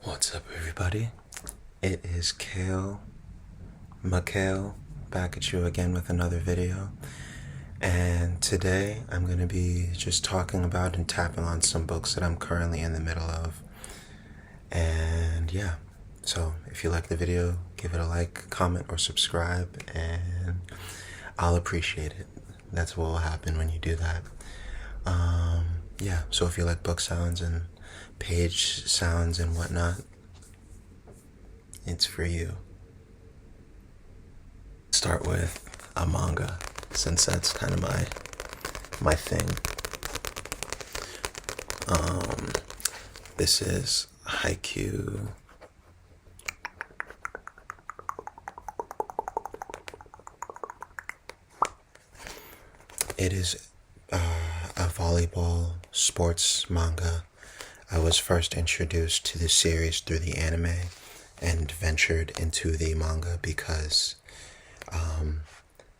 What's up, everybody? It is Mikhail, back at you again with another video. And today I'm going to be just talking about and tapping on some books that I'm currently in the middle of. And yeah, so if you like the video, give it a like, comment, or subscribe, and I'll appreciate it. That's what will happen when you do that. Yeah, so if you like book sounds and page sounds and whatnot, it's for you. Start with a manga, since that's kind of my thing. This is Haikyuu. It is a volleyball sports manga. I was first introduced to this series through the anime and ventured into the manga because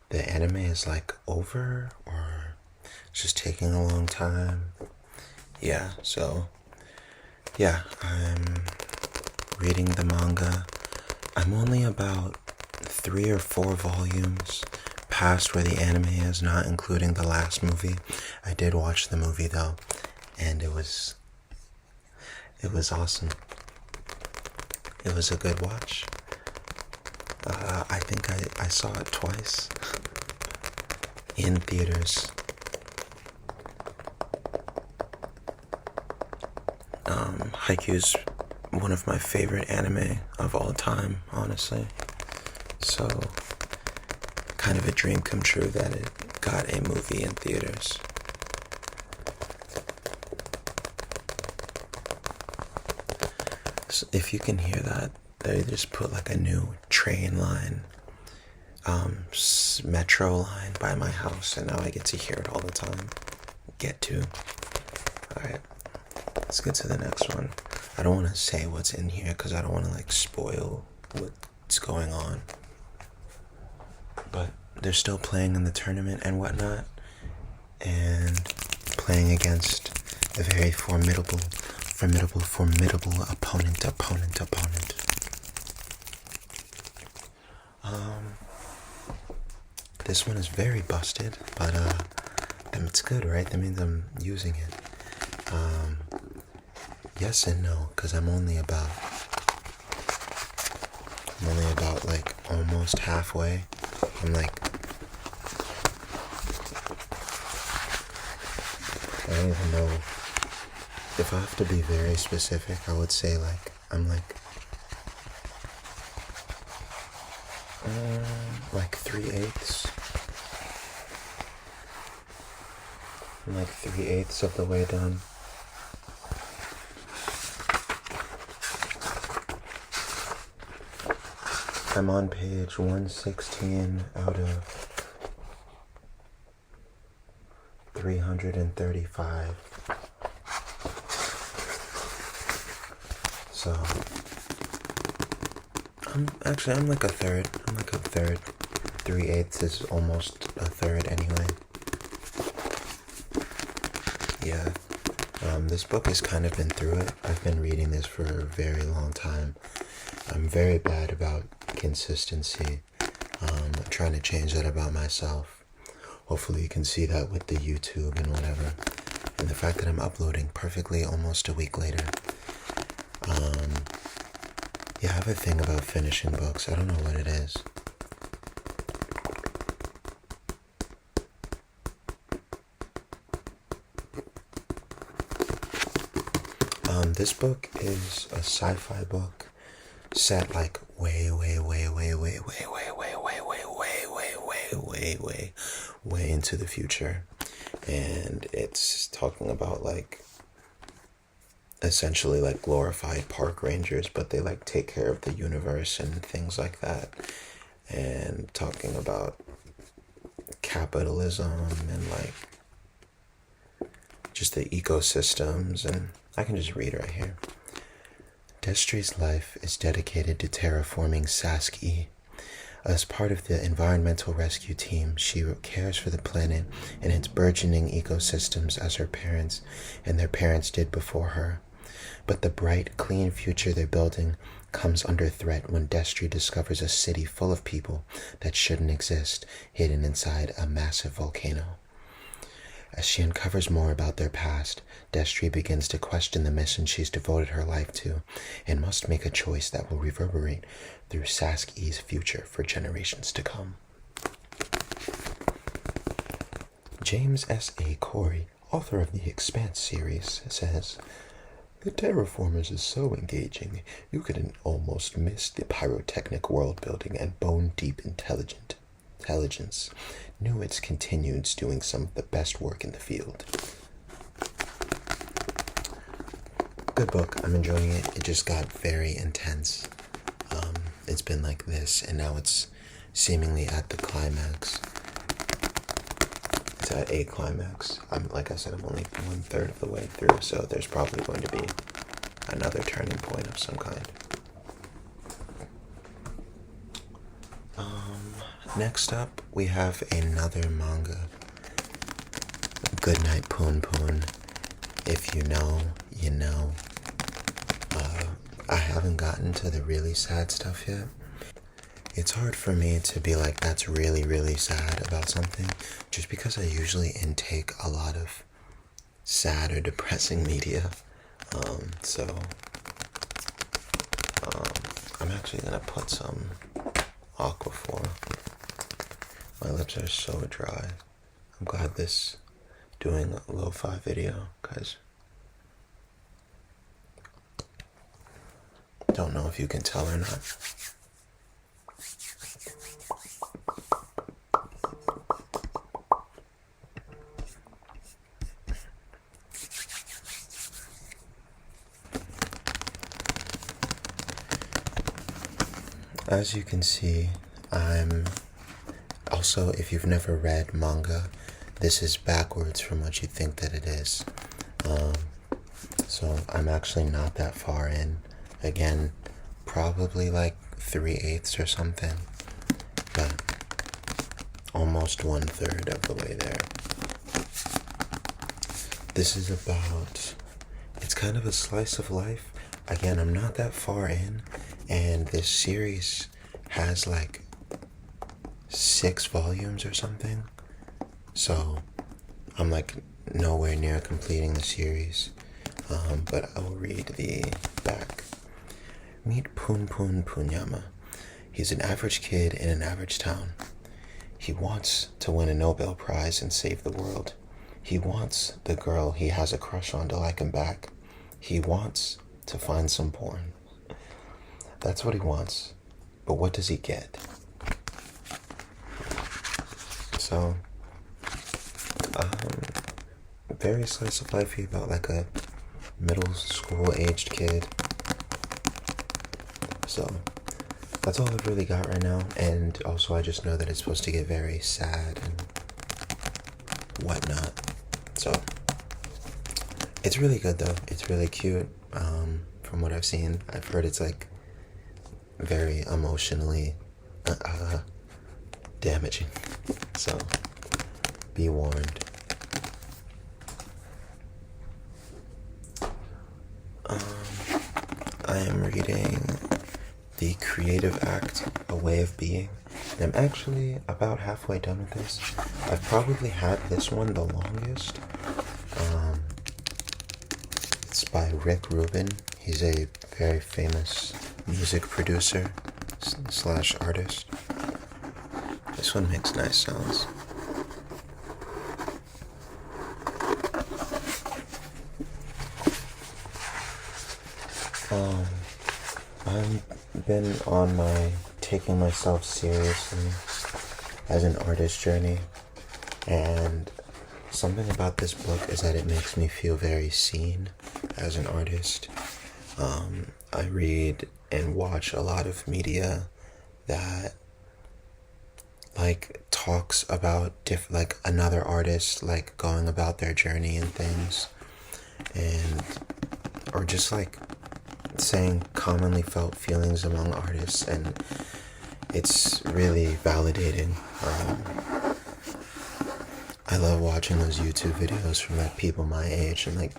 the anime is like over, or it's just taking a long time. Yeah, so yeah, I'm reading the manga. I'm only about 3 or 4 volumes past where the anime is, not including the last movie. I did watch the movie though, and it was awesome. It was a good watch. I think I saw it twice in theaters. Haikyuu's one of my favorite anime of all time, honestly. So, kind of a dream come true that it got a movie in theaters. So if you can hear that, they just put like a new train line, metro line by my house, and now I get to hear it all the time. Alright, let's get to the next one. I don't want to say what's in here because I don't want to like spoil what's going on. But they're still playing in the tournament and whatnot, and playing against a very formidable opponent. This one is very busted, but it's good, right? That means I'm using it. Yes and no, because I'm only about like almost halfway. I'm like, I don't even know. If I have to be very specific, I would say like I'm like 3/8. I'm like 3/8 of the way done. I'm on page 116 out of 335. So I'm like a third. 3/8 is almost a third anyway. Yeah. This book has kind of been through it. I've been reading this for a very long time. I'm very bad about consistency. I'm trying to change that about myself. Hopefully you can see that with the YouTube and whatever. And the fact that I'm uploading perfectly almost a week later. Yeah, I have a thing about finishing books. I don't know what it is. This book is a sci-fi book set like way into the future, and it's talking about like essentially like glorified park rangers, but they like take care of the universe and things like that, and talking about capitalism and like just the ecosystems and I can just read right here. Destri's life is dedicated to terraforming Sask-E. As part of the environmental rescue team, she cares for the planet and its burgeoning ecosystems as her parents and their parents did before her. But the bright, clean future they're building comes under threat when Destry discovers a city full of people that shouldn't exist, hidden inside a massive volcano. As she uncovers more about their past, Destry begins to question the mission she's devoted her life to and must make a choice that will reverberate through Sask-E's future for generations to come. James S.A. Corey, author of the Expanse series, says, "The Terraformers is so engaging, you could almost miss the pyrotechnic world-building and bone-deep intelligence. Newitt's continues doing some of the best work in the field." Good book. I'm enjoying it. It just got very intense. It's been like this, and now it's seemingly at the climax. It's at a climax. Like I said, I'm only 1/3 of the way through, so there's probably going to be another turning point of some kind. Next up, we have another manga. Goodnight Poon Poon. If you know, you know. I haven't gotten to the really sad stuff yet. It's hard for me to be like, that's really, really sad about something, just because I usually intake a lot of sad or depressing media. I'm actually gonna put some Aquaphor. My lips are so dry. I'm glad this doing a lo-fi video, guys. Don't know if you can tell or not. As you can see, I'm also, if you've never read manga, this is backwards from what you think that it is. So I'm actually not that far in. Again, probably like 3/8 or something, but almost 1/3 of the way there. This is about, it's kind of a slice of life. Again, I'm not that far in, and this series has like 6 volumes or something. So I'm like nowhere near completing the series, but I will read the back. Meet Poon Poon Punyama. He's an average kid in an average town. He wants to win a Nobel Prize and save the world. He wants the girl he has a crush on to like him back. He wants to find some porn. That's what he wants. But what does he get? So, very slice of life about like a middle school aged kid. So that's all I've really got right now, and also I just know that it's supposed to get very sad and whatnot. So it's really good though. It's really cute. From what I've seen, I've heard it's like very emotionally damaging. So be warned. I am reading The Creative Act, A Way of Being, and I'm actually about halfway done with this. I've probably had this one the longest. It's by Rick Rubin. He's a very famous music producer / artist. This one makes nice sounds. I've been on my taking myself seriously as an artist journey, and something about this book is that it makes me feel very seen as an artist. I read and watch a lot of media that like talks about like another artist like going about their journey and things, and or just like saying commonly felt feelings among artists, and it's really validating. I love watching those YouTube videos from like people my age and like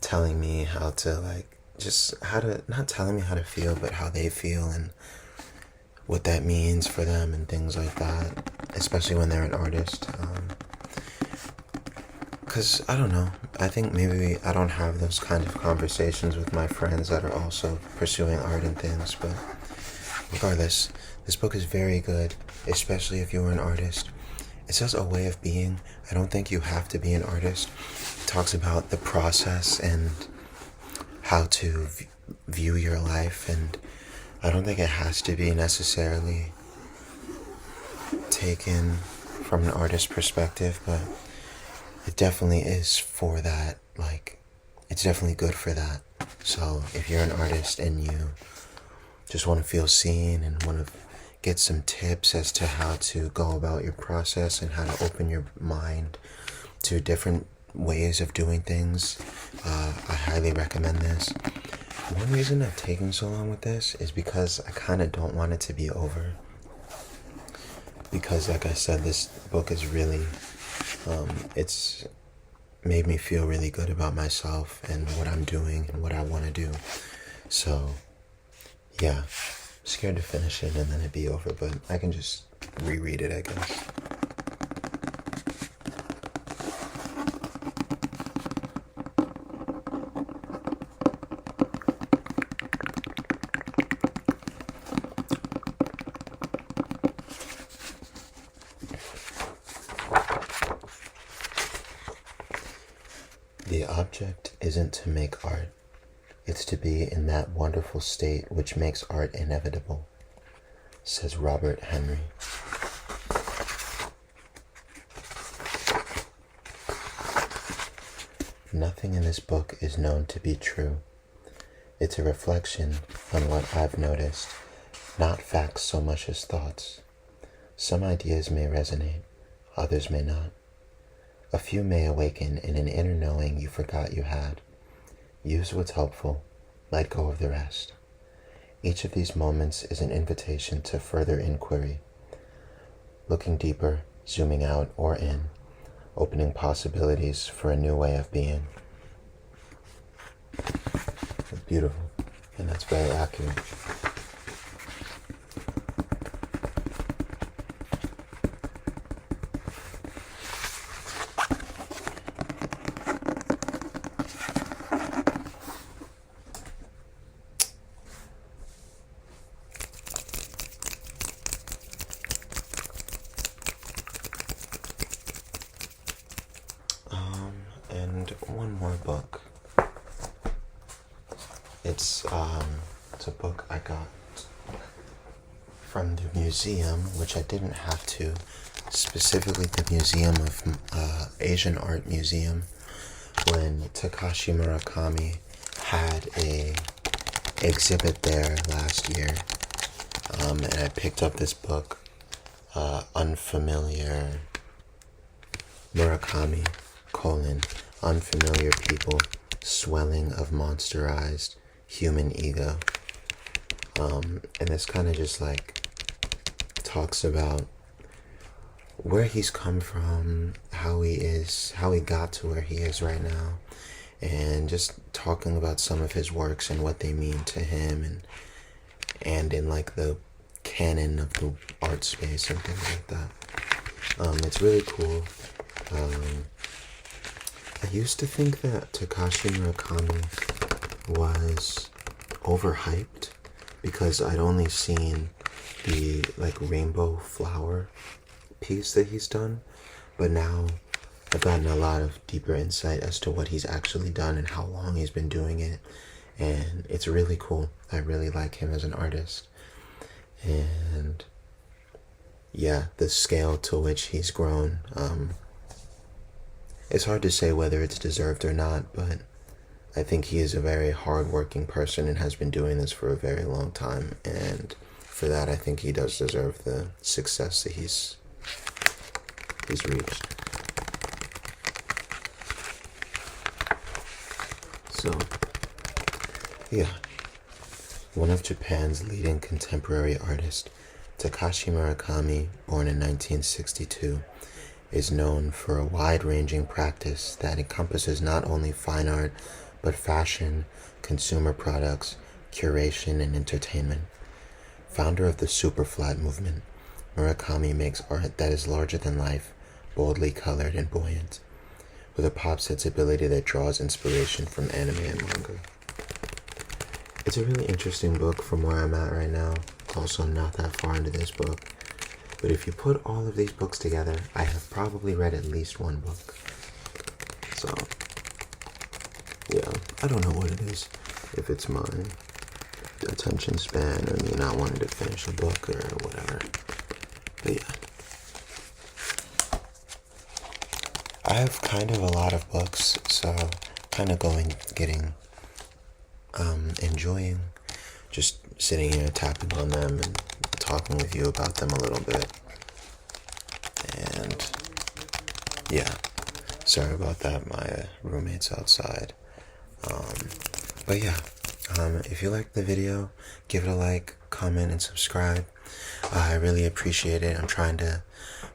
telling me how to like just how to, not telling me how to feel, but how they feel and what that means for them and things like that, especially when they're an artist. Because I don't know, I think maybe I don't have those kind of conversations with my friends that are also pursuing art and things, but regardless, this book is very good, especially if you're an artist. It's just a way of being. I don't think you have to be an artist. It talks about the process and how to view your life, and I don't think it has to be necessarily taken from an artist's perspective, but it definitely is for that. Like, it's definitely good for that. So if you're an artist and you just want to feel seen and want to get some tips as to how to go about your process and how to open your mind to different ways of doing things, I highly recommend this. One reason I've taken so long with this is because I kind of don't want it to be over. Because like I said, this book is really, it's made me feel really good about myself and what I'm doing and what I want to do. So yeah, scared to finish it and then it'd be over, but I can just reread it, I guess. The object isn't to make art. It's to be in that wonderful state which makes art inevitable, says Robert Henry. Nothing in this book is known to be true. It's a reflection on what I've noticed, not facts so much as thoughts. Some ideas may resonate, others may not. A few may awaken in an inner knowing you forgot you had. Use what's helpful, let go of the rest. Each of these moments is an invitation to further inquiry, looking deeper, zooming out or in, opening possibilities for a new way of being. It's beautiful, and that's very accurate. And one more book. It's a book I got from the museum, which I didn't have to, specifically the Museum of Asian Art Museum, when Tekashi Murakami had a exhibit there last year, and I picked up this book, Unfamiliar Murakami, Unfamiliar People, Swelling of Monsterized Human Ego. And this kind of just like talks about where he's come from, how he is, how he got to where he is right now, and just talking about some of his works and what they mean to him, and in like the canon of the art space and things like that. It's really cool. I used to think that Tekashi Murakami was overhyped because I'd only seen the like rainbow flower piece that he's done, but now I've gotten a lot of deeper insight as to what he's actually done and how long he's been doing it, and it's really cool. I really like him as an artist, and yeah, the scale to which he's grown, it's hard to say whether it's deserved or not, but I think he is a very hard-working person and has been doing this for a very long time, and for that I think he does deserve the success that he's reached. So, yeah. One of Japan's leading contemporary artists, Tekashi Murakami, born in 1962, is known for a wide-ranging practice that encompasses not only fine art, but fashion, consumer products, curation, and entertainment. Founder of the Superflat movement, Murakami makes art that is larger than life, boldly colored and buoyant, with a pop sensibility that draws inspiration from anime and manga. It's a really interesting book from where I'm at right now. Also not that far into this book. But if you put all of these books together, I have probably read at least one book. So, yeah, I don't know what it is. If it's my attention span or me not wanting to finish a book or whatever. But yeah. I have kind of a lot of books, so kind of enjoying just sitting here tapping on them and talking with you about them a little bit. And yeah, sorry about that, my roommate's outside. But yeah, if you liked the video, give it a like, comment, and subscribe. I really appreciate it. I'm trying to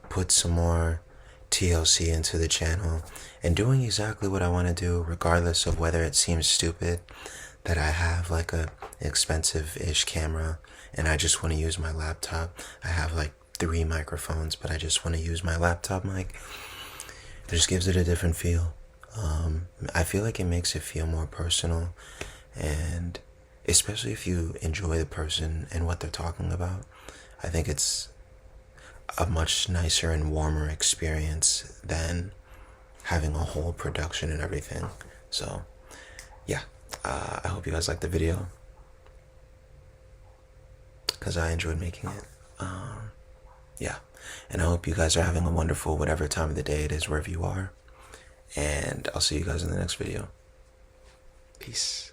put some more TLC into the channel and doing exactly what I want to do, regardless of whether it seems stupid that I have like a expensive-ish camera and I just want to use my laptop. I have like 3 microphones, but I just want to use my laptop mic. It just gives it a different feel. I feel like it makes it feel more personal, and especially if you enjoy the person and what they're talking about, I think it's a much nicer and warmer experience than having a whole production and everything. So yeah, I hope you guys liked the video, because I enjoyed making it. Yeah, and I hope you guys are having a wonderful whatever time of the day it is wherever you are, and I'll see you guys in the next video. Peace.